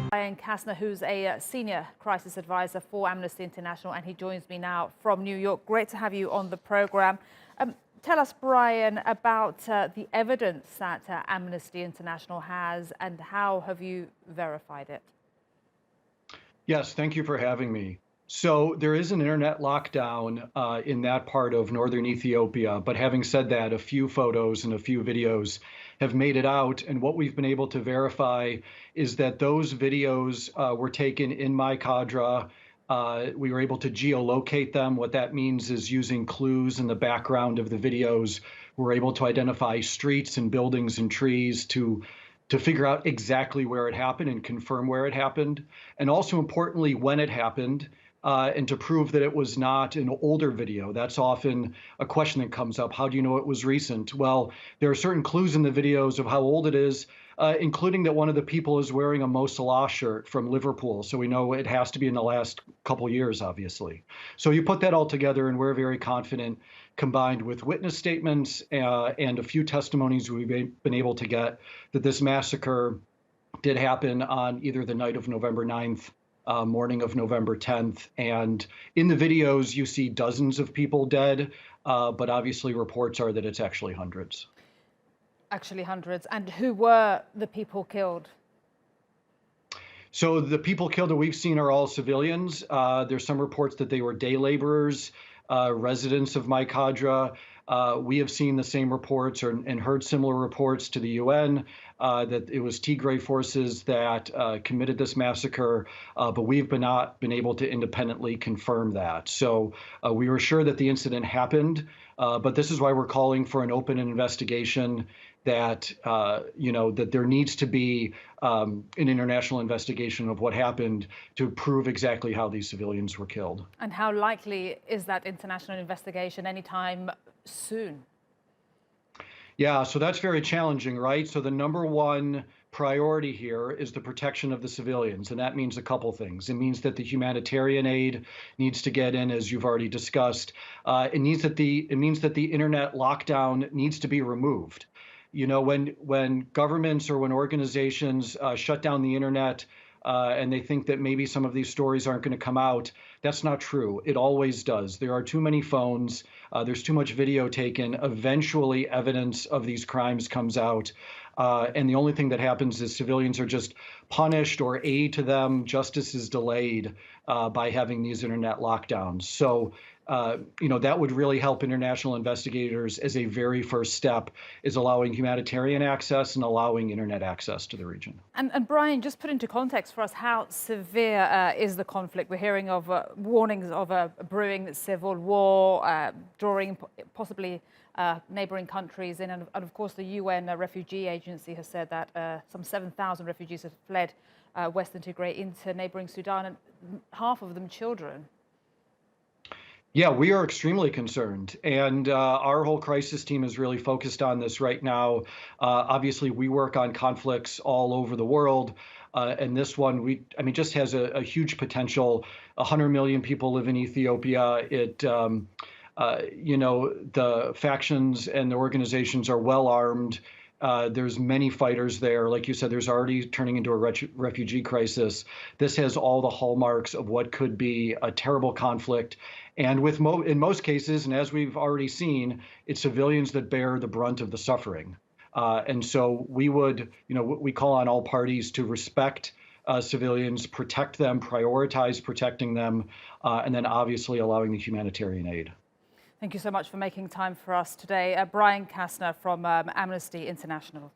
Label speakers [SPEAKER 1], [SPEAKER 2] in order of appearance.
[SPEAKER 1] Brian Castner, who's a senior crisis advisor for Amnesty International, and he joins me now from New York. Great to have you on the program. Tell us, Brian, about the evidence that Amnesty International has, and how have you verified it?
[SPEAKER 2] Yes, thank you for having me. So there is an internet lockdown in that part of northern Ethiopia. But having said that, a few photos and a few videos have made it out. And what we've been able to verify is that those videos were taken in Mai-kadra. We were able to geolocate them. What that means is using clues in the background of the videos, we're able to identify streets and buildings and trees to figure out exactly where it happened and confirm where it happened. And also importantly, when it happened. And to prove that it was not an older video. That's often a question that comes up. How do you know it was recent? Well, there are certain clues in the videos of how old it is, including that one of the people is wearing a Mo Salah shirt from Liverpool. So we know it has to be in the last couple years, obviously. So you put that all together, and we're very confident, combined with witness statements and a few testimonies we've been able to get, that this massacre did happen on either the night of November 9th, morning of November 10th. And in the videos, you see dozens of people dead, but obviously reports are that it's actually hundreds.
[SPEAKER 1] Actually hundreds. And who were the people killed?
[SPEAKER 2] So the people killed that we've seen are all civilians. There's some reports that they were day laborers, residents of Mai-kadra. We have seen the same reports and heard similar reports to the UN that it was Tigray forces that committed this massacre, but we've not been able to independently confirm that. So we were sure that the incident happened, but this is why we're calling for an open investigation. That that there needs to be an international investigation of what happened to prove exactly how these civilians were killed.
[SPEAKER 1] And how likely is that international investigation anytime soon?
[SPEAKER 2] Yeah, so that's very challenging, right? So the number one priority here is the protection of the civilians, and that means a couple things. It means that the humanitarian aid needs to get in, as you've already discussed. It means that the internet lockdown needs to be removed. You know, when governments or when organizations shut down the internet and they think that maybe some of these stories aren't going to come out, that's not true. It always does. There are too many phones. There's too much video taken. Eventually, evidence of these crimes comes out. And the only thing that happens is civilians are just punished, or aid to them. Justice is delayed by having these internet lockdowns. So, that would really help international investigators as a very first step, is allowing humanitarian access and allowing internet access to the region.
[SPEAKER 1] And Brian, just put into context for us, how severe is the conflict? We're hearing of warnings of a brewing civil war, drawing possibly neighbouring countries in. And of course, the UN Refugee Agency has said that some 7,000 refugees have fled Western Tigray into neighbouring Sudan, and half of them children.
[SPEAKER 2] Yeah, we are extremely concerned, and our whole crisis team is really focused on this right now. Obviously, we work on conflicts all over the world, and this one, just has a huge potential. 100 million people live in Ethiopia. It, the factions and the organizations are well armed. There's many fighters there. Like you said, there's already turning into a refugee crisis. This has all the hallmarks of what could be a terrible conflict. And in most cases, and as we've already seen, it's civilians that bear the brunt of the suffering. And so we call on all parties to respect civilians, protect them, prioritize protecting them, and then obviously allowing the humanitarian aid.
[SPEAKER 1] Thank you so much for making time for us today. Brian Castner from Amnesty International.